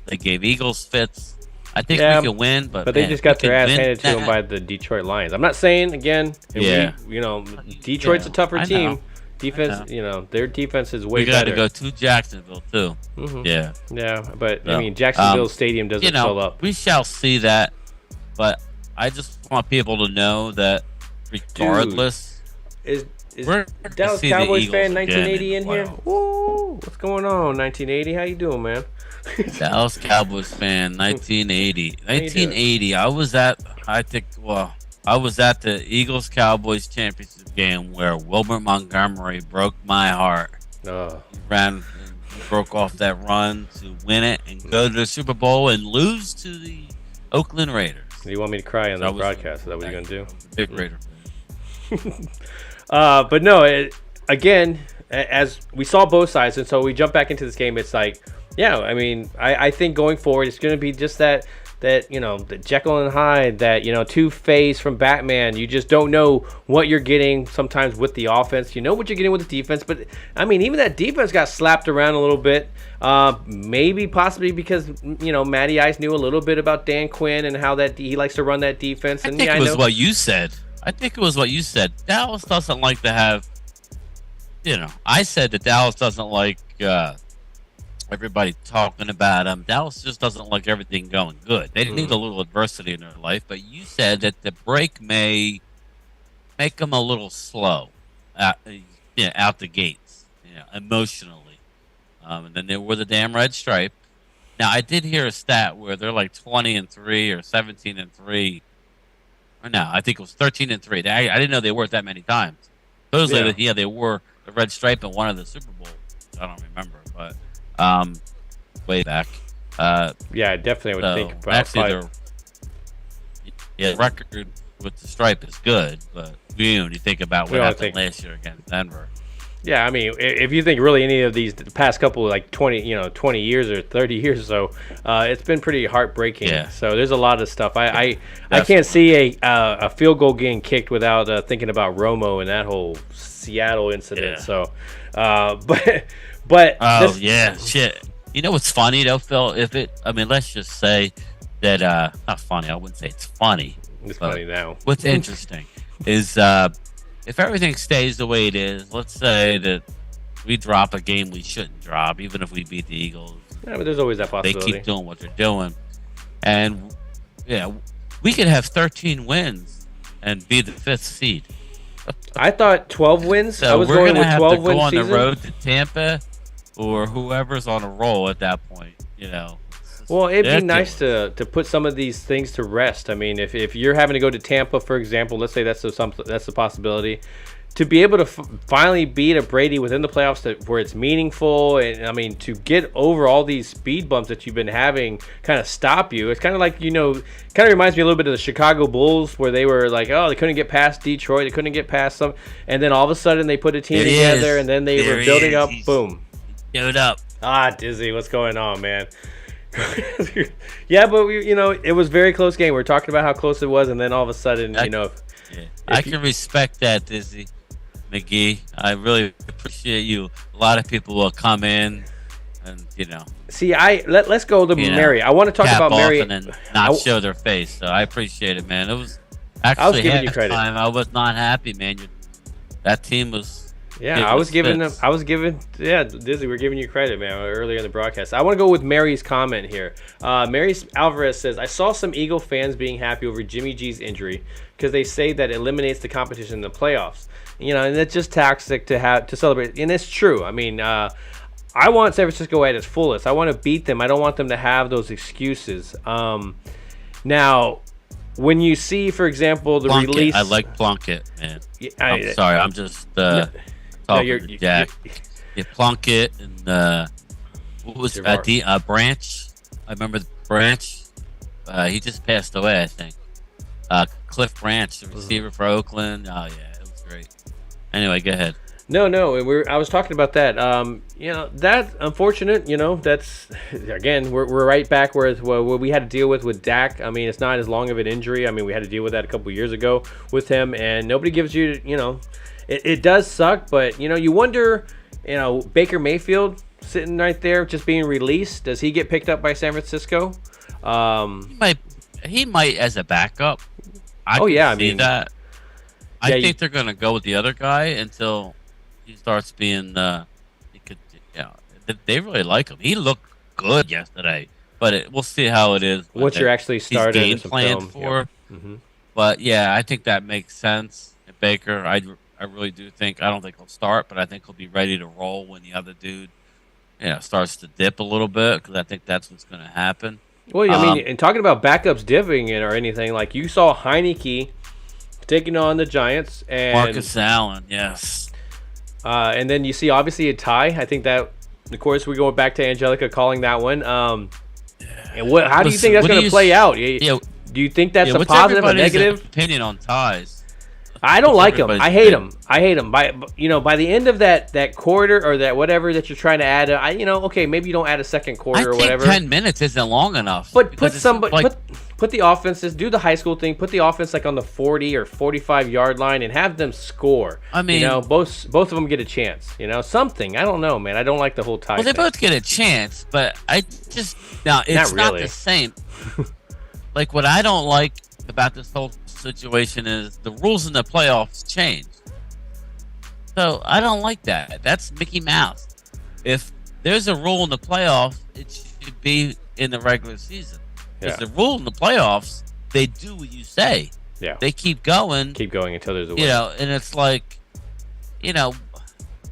They gave Eagles fits. I think we can win, but they just got their ass handed to them by the Detroit Lions. I'm not saying again. Detroit's a tougher team. Defense, their defense is way better. We got to go to Jacksonville too. Mm-hmm. Yeah, but I mean, Jacksonville Stadium doesn't fill up. We shall see that, but I just want people to know that regardless, is Dallas Cowboys fan 1980 in here? Woo! What's going on, 1980? How you doing, man? Dallas Cowboys fan, 1980. 1980. I was at the Eagles Cowboys championship game where Wilbert Montgomery broke my heart. He broke off that run to win it and go to the Super Bowl and lose to the Oakland Raiders. You want me to cry on the broadcast? Is that what you're gonna do? Big Raider. But no, again, as we saw both sides, and so we jump back into this game. It's like, I think going forward, it's going to be just that the Jekyll and Hyde, that Two-Face from Batman. You just don't know what you're getting sometimes with the offense. You know what you're getting with the defense, but even that defense got slapped around a little bit. Maybe possibly because Matty Ice knew a little bit about Dan Quinn and how that he likes to run that defense. And I think it was what you said. Dallas doesn't like to have. I said that Dallas doesn't like everybody talking about him. Dallas just doesn't like everything going good. They need a little adversity in their life. But you said that the break may make them a little slow out the gates, emotionally. And then they were the damn red stripe. Now, I did hear a stat where they're like 20-3 or 17-3. Or no, I think it was 13-3. I didn't know they were that many times. Supposedly, they were the red stripe in one of the Super Bowls. I don't remember, but way back. Yeah, definitely would So think about actually, five. their record with the stripe is good, but you think about We what only happened think. last year against Denver. Yeah, I mean, if you think really any of these the past couple like 20 years or 30 years or so, it's been pretty heartbreaking. Yeah. So there's a lot of stuff. I That's can't see a field goal getting kicked without thinking about Romo and that whole Seattle incident. Yeah. So, but Oh this, yeah, shit. You know what's funny though, Phil? Let's just say that not funny. I wouldn't say it's funny. it's but funny now. What's interesting is if everything stays the way it is. Let's say that we drop a game we shouldn't drop, even if we beat the Eagles. Yeah, but there's always that They possibility. keep doing what they're doing, and we could have 13 wins and be the 5th seed. I thought 12 wins. So I was we're going gonna with have 12 to win go on season. the road to Tampa, or whoever's on a roll at that point. Well, it'd be ridiculous. nice to put some of these things to rest. I mean, if you're having to go to Tampa, for example, let's say that's the possibility, to be able to finally beat a Brady within the playoffs where it's meaningful, and I mean to get over all these speed bumps that you've been having, kind of stop you. It's kind of like kind of reminds me a little bit of the Chicago Bulls where they were like, oh, they couldn't get past Detroit, they couldn't get past some, and then all of a sudden they put a team together, and then they were building up, boom. Give it up. Dizzy, what's going on, man? Yeah, but it was a very close game. We were talking about how close it was, and then all of a sudden, I can respect that, Dizzy McGee. I really appreciate you. A lot of people will come in and See, let's go to Mary. I want to talk cap about off Mary and then not show their face. So I appreciate it, man. It was actually I was giving you credit. halftime, I was not happy, man. That team was. Yeah, I was giving Dizzy, we're giving you credit, man, earlier in the broadcast. I want to go with Mary's comment here. Mary Alvarez says, I saw some Eagle fans being happy over Jimmy G's injury because they say that eliminates the competition in the playoffs. And it's just toxic to celebrate. And it's true. I mean, I want San Francisco at its fullest. I want to beat them. I don't want them to have those excuses. Now, when you see, for example, the Plunkett. release... I like Plunkett, man. I'm sorry. I'm just... you're Jack. Plunkett and what was Branch? I remember Branch. He just passed away, I think. Cliff Branch, the receiver for Oakland. Oh yeah, it was great. Anyway, go ahead. No, I was talking about that. That's unfortunate. That's again, we're right back where we had to deal with Dak. I mean, it's not as long of an injury. I mean, we had to deal with that a couple years ago with him, and nobody gives you, It does suck, but you wonder, Baker Mayfield sitting right there just being released. Does he get picked up by San Francisco? He might as a backup. I mean that. I think they're gonna go with the other guy until he starts being. They really like him. He looked good yesterday, but we'll see how it is. Once you're actually started game plan for. Yeah. Mm-hmm. But yeah, I think that makes sense. Baker, I really do think. I don't think he'll start, but I think he'll be ready to roll when the other dude, starts to dip a little bit, because I think that's what's going to happen. Well, I mean, and talking about backups dipping or anything, like you saw Heineke taking on the Giants and Marcus Allen, yes. And then you see obviously a tie. I think that, of course, we're going back to Angelica calling that one. And how do you think that's going to play out? Do you think that's a positive or negative? Opinion on ties. I don't like him. I hate him. By the end of that quarter or that whatever that you're trying to add, okay, maybe you don't add a second quarter or whatever. 10 minutes isn't long enough. But put the offenses, do the high school thing, put the offense like on the 40 or 45 yard line and have them score. I mean, both of them get a chance. Something. I don't know, man. I don't like the whole tie. Well, they both get a chance, but it's not the same. Like what I don't like about this whole situation is the rules in the playoffs change. So I don't like that. That's Mickey Mouse. If there's a rule in the playoffs, it should be in the regular season. Because the rule in the playoffs, they do what you say. Yeah. They keep going until there's a win. And it's like,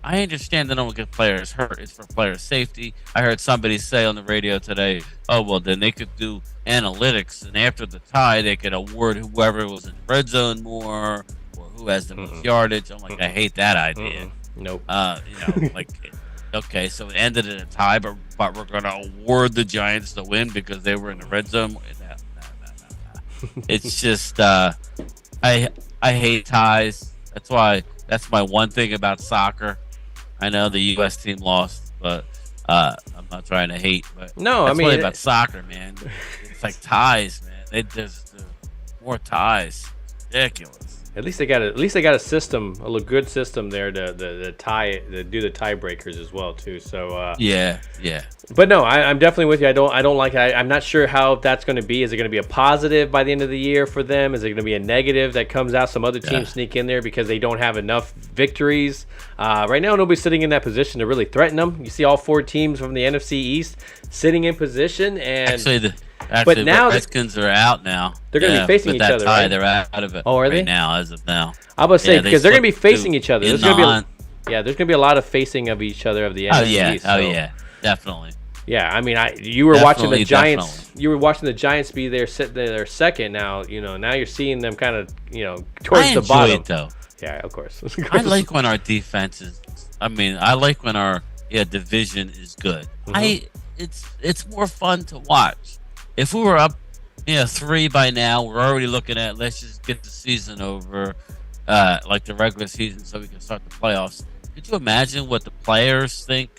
I understand they don't get players hurt. It's for player safety. I heard somebody say on the radio today, oh, well, then they could do analytics, and after the tie, they could award whoever was in red zone more or who has the most yardage. I'm like, I hate that idea. Nope. Okay, so it ended in a tie, but we're gonna award the Giants the win because they were in the red zone. It's just I I hate ties. That's my one thing about soccer. I know the U.S. team lost, but I'm not trying to hate. But No, I that's mean, what about soccer, man. It's like ties, man. There's more ties. Ridiculous. at least they got a system, a good system there to tie to do the tiebreakers as well too. So Yeah. but no, I'm definitely with you. I don't like. I'm not sure how that's going to be. Is it going to be a positive by the end of the year for them? Is it going to be a negative that comes out? Some other teams sneak in there because they don't have enough victories. Right now, nobody's sitting in that position to really threaten them. You see all 4 teams from the NFC East sitting in position, and Actually, now the Redskins are out now. They're going to be facing each other, tie, right? They're out of it. Oh, are they? Right now, as of now. I was saying because they're going to be slipped facing each other. There's in going to be there's going to be a lot of facing of each other of the NFC East. Oh yeah, definitely. Yeah, I mean, you were watching the Giants. Definitely. You were watching the Giants be there, sit there second. Now now you're seeing them kind of towards the bottom. I enjoy it though. Yeah, of course. I like when our defense is. I mean, I like when our division is good. Mm-hmm. It's more fun to watch. If we were up 3 by now, we're already looking at let's just get the season over, like the regular season, so we can start the playoffs. Could you imagine what the players think?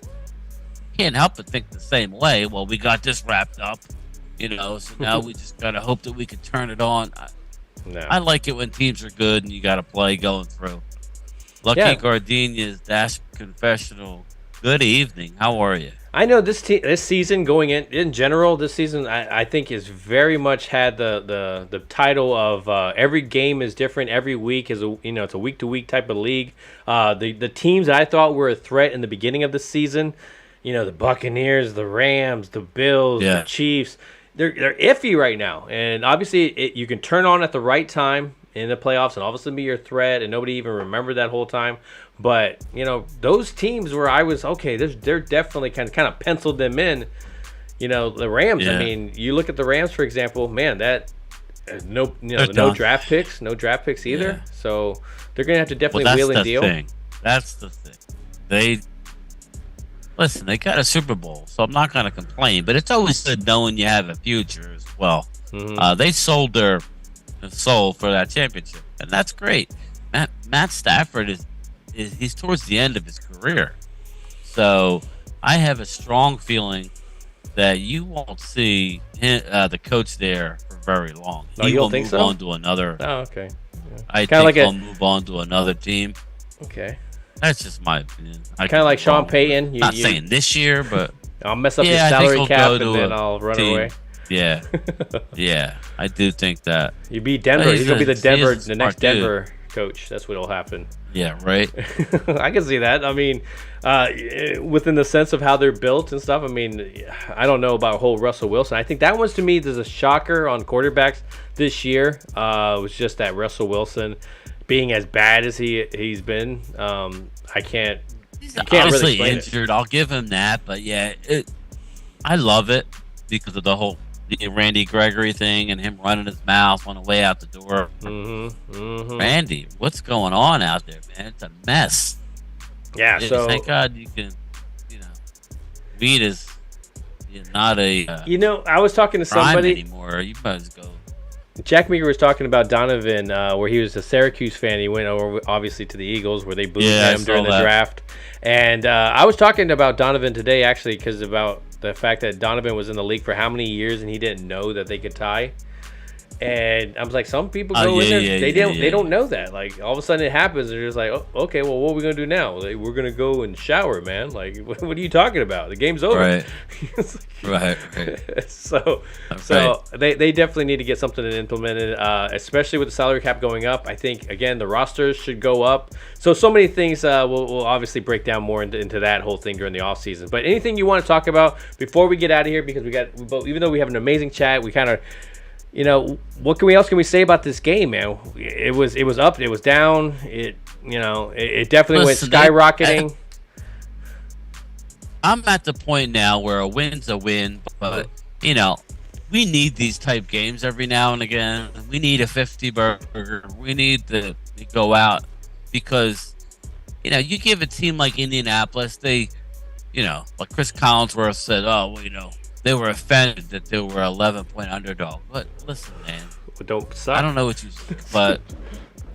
Can't help but think the same way. Well, we got this wrapped up, so now we just gotta hope that we can turn it on. I like it when teams are good and you gotta play going through. Lucky Gardenia's Dash Confessional. Good evening. How are you? I know this season going in general, this season I think is very much had the title of every game is different. Every week is it's a week to week type of league. The teams that I thought were a threat in the beginning of the season, the Buccaneers, the Rams, the Bills, the Chiefs, they're iffy right now. And obviously you can turn on at the right time in the playoffs and all of a sudden be your threat, and nobody even remembered that whole time. But those teams where I was they're definitely kind of penciled them in. The Rams. I mean, you look at the Rams for example. Man, that no draft picks, either. Yeah. So they're gonna have to definitely wheel and deal. That's the thing. They got a Super Bowl, so I'm not gonna complain. But it's always good knowing you have a future as well. Mm-hmm. They sold their soul for that championship, and that's great. Matt Stafford he's towards the end of his career, so I have a strong feeling that you won't see the coach there for very long. He will move on to another. Oh, okay. Yeah. I think he'll move on to another team. Okay. That's just my opinion. Kind of like Sean Payton. Not saying this year, but I'll mess up your salary cap and then I'll run away. Yeah, yeah, I do think that. You beat Denver. He's gonna be the next Denver coach. That's what'll happen. Yeah, right. I can see that. I mean, within the sense of how they're built and stuff. I mean, I don't know about whole Russell Wilson. I think that one's to me there's a shocker on quarterbacks this year. Was just that Russell Wilson being as bad as he's been. I can't. He's honestly really injured. I'll give him that, but yeah, I love it because of the whole Randy Gregory thing and him running his mouth on the way out the door. Randy, what's going on out there, man? It's a mess. Yeah, so thank God you can, Reed is not a I was talking to somebody anymore. You might as go. Jack Meager was talking about Donovan, where he was a Syracuse fan. He went over, obviously, to the Eagles, where they booed him during the draft. And I was talking about Donovan today, actually, because about the fact that Donovan was in the league for how many years, and he didn't know that they could tie. And I was like, some people go in there, they don't know that. Like, all of a sudden it happens, and they're just like, oh, okay, well, what are we going to do now? Like, we're going to go and shower, man. Like, what are you talking about? The game's over. Right. Right. So they definitely need to get something implemented, especially with the salary cap going up. I think, again, the rosters should go up. So many things we'll obviously break down more into that whole thing during the offseason. But anything you want to talk about before we get out of here, because even though we have an amazing chat, we kind of, what else can we say about this game, man? It was up, it was down. It definitely went skyrocketing. I'm at the point now where a win's a win, but we need these type games every now and again. We need a 50 burger. We need to go out because you give a team like Indianapolis, they like Chris Collinsworth said, oh, well, they were offended that they were 11-point underdog. But listen, man, don't suck. I don't know what you said, but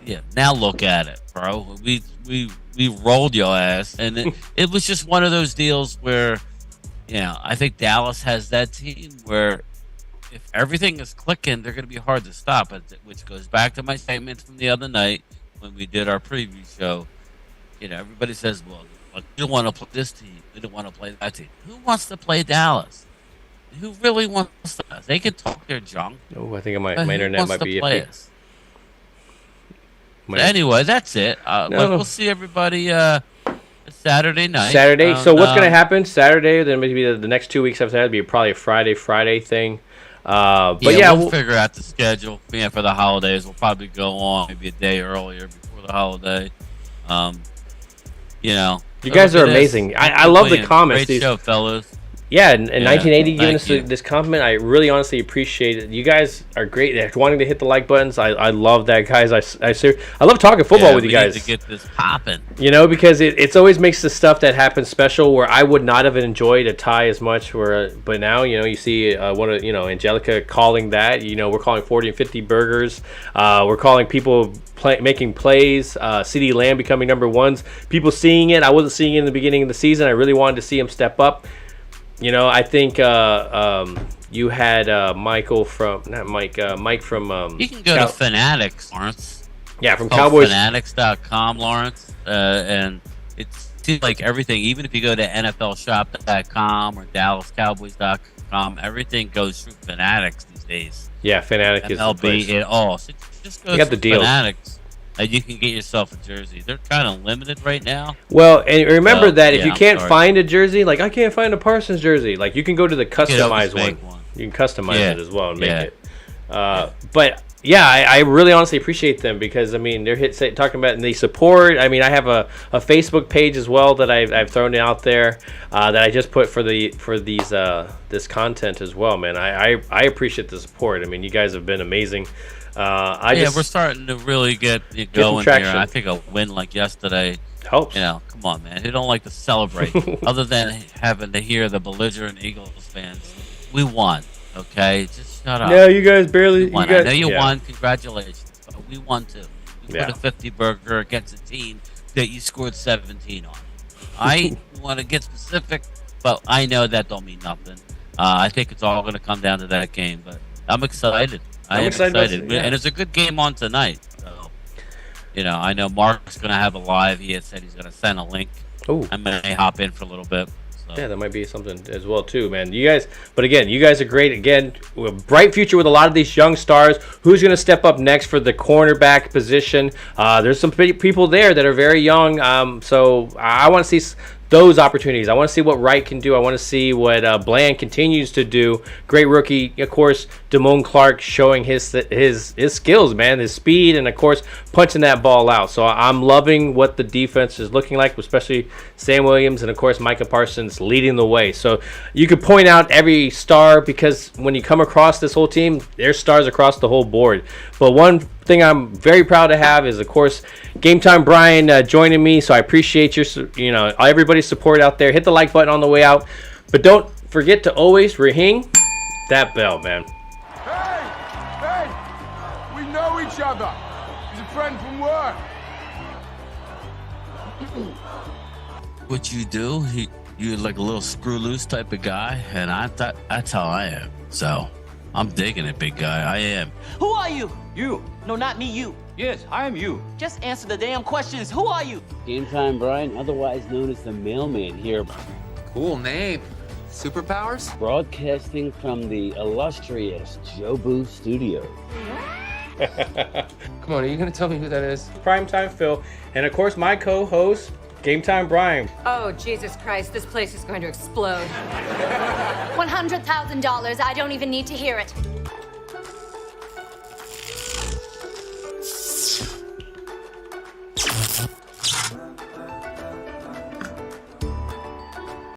yeah, now look at it, bro. We rolled your ass, and it was just one of those deals where, I think Dallas has that team where if everything is clicking, they're going to be hard to stop. Which goes back to my statement from the other night when we did our preview show. Everybody says, well, we don't want to play this team. We don't want to play that team. Who wants to play Dallas? Who really wants to? They can talk their junk. Oh, I think my internet might be iffy. Anyway, that's it. We'll see everybody Saturday night. So what's going to happen Saturday? Then maybe the next 2 weeks after that would be probably a Friday thing. But we'll figure out the schedule. For the holidays, we'll probably go on maybe a day earlier before the holiday. You guys are amazing. I love the comments. Great show, fellas. Yeah, in 1980, giving us this compliment, I really honestly appreciate it. You guys are great at wanting to hit the like buttons. I love that, guys. I love talking football with you guys. We need to get this popping. Because it always makes the stuff that happens special where I would not have enjoyed a tie as much. But now, you see Angelica calling that. We're calling 40 and 50 burgers. We're calling people making plays. CeeDee Lamb becoming number ones. People seeing it. I wasn't seeing it in the beginning of the season. I really wanted to see him step up. I think you had Mike from you can go to Fanatics, Lawrence. Yeah, from Cowboys. Fanatics.com, Lawrence. And it seems like everything, even if you go to NFLshop.com or DallasCowboys.com, everything goes through Fanatics these days. Yeah, Fanatics is the place. it all. So just go to Fanatics. And you can get yourself a jersey. They're kind of limited right now. Well, and remember that if you can't find a jersey, like I can't find a Parsons jersey, like you can go to the customized one. You can customize it as well and make it. But yeah, I really honestly appreciate them because they're talking about and they support. I have a Facebook page as well that I've thrown out there that I just put for this content as well, man. I appreciate the support. You guys have been amazing. We're starting to really get going here. I think a win like yesterday helps. Come on, man. Who don't like to celebrate? Other than having to hear the belligerent Eagles fans, we won. Okay, just shut up. No, you guys barely. I know you won. Congratulations, but we won too. We put a 50 burger against a team that you scored 17 on. I want to get specific, but I know that don't mean nothing. I think it's all going to come down to that game, but I'm excited. I'm excited. And it's a good game on tonight. So, I know Mark's going to have a live. He had said he's going to send a link. Oh, I may hop in for a little bit. So. Yeah, that might be something as well too, man. You guys are great. Again, a bright future with a lot of these young stars. Who's going to step up next for the cornerback position? There's some people there that are very young. So I want to see those opportunities. I want to see what Wright can do. I want to see what Bland continues to do. Great rookie, of course. Damone Clark showing his skills, man, his speed, and of course punching that ball out. So I'm loving what the defense is looking like, especially Sam Williams and of course Micah Parsons leading the way. So you could point out every star because when you come across this whole team, there's stars across the whole board. But one thing I'm very proud to have is, of course, GameTime Bryan joining me. So I appreciate everybody's support out there. Hit the like button on the way out, but don't forget to always ring that bell, man. Hey, we know each other. He's a friend from work. What you do? You're like a little screw loose type of guy, and that's how I am. So. I'm digging it, big guy. I am. Who are you? You. No, not me, you. Yes, I am you. Just answer the damn questions. Who are you? GameTime Bryan, otherwise known as the mailman here. Cool name. Superpowers? Broadcasting from the illustrious Jobu Studio. Come on, are you going to tell me who that is? Primetime Phil. And of course, my co-host, GameTime Bryan. Oh, Jesus Christ, this place is going to explode. $100,000, I don't even need to hear it.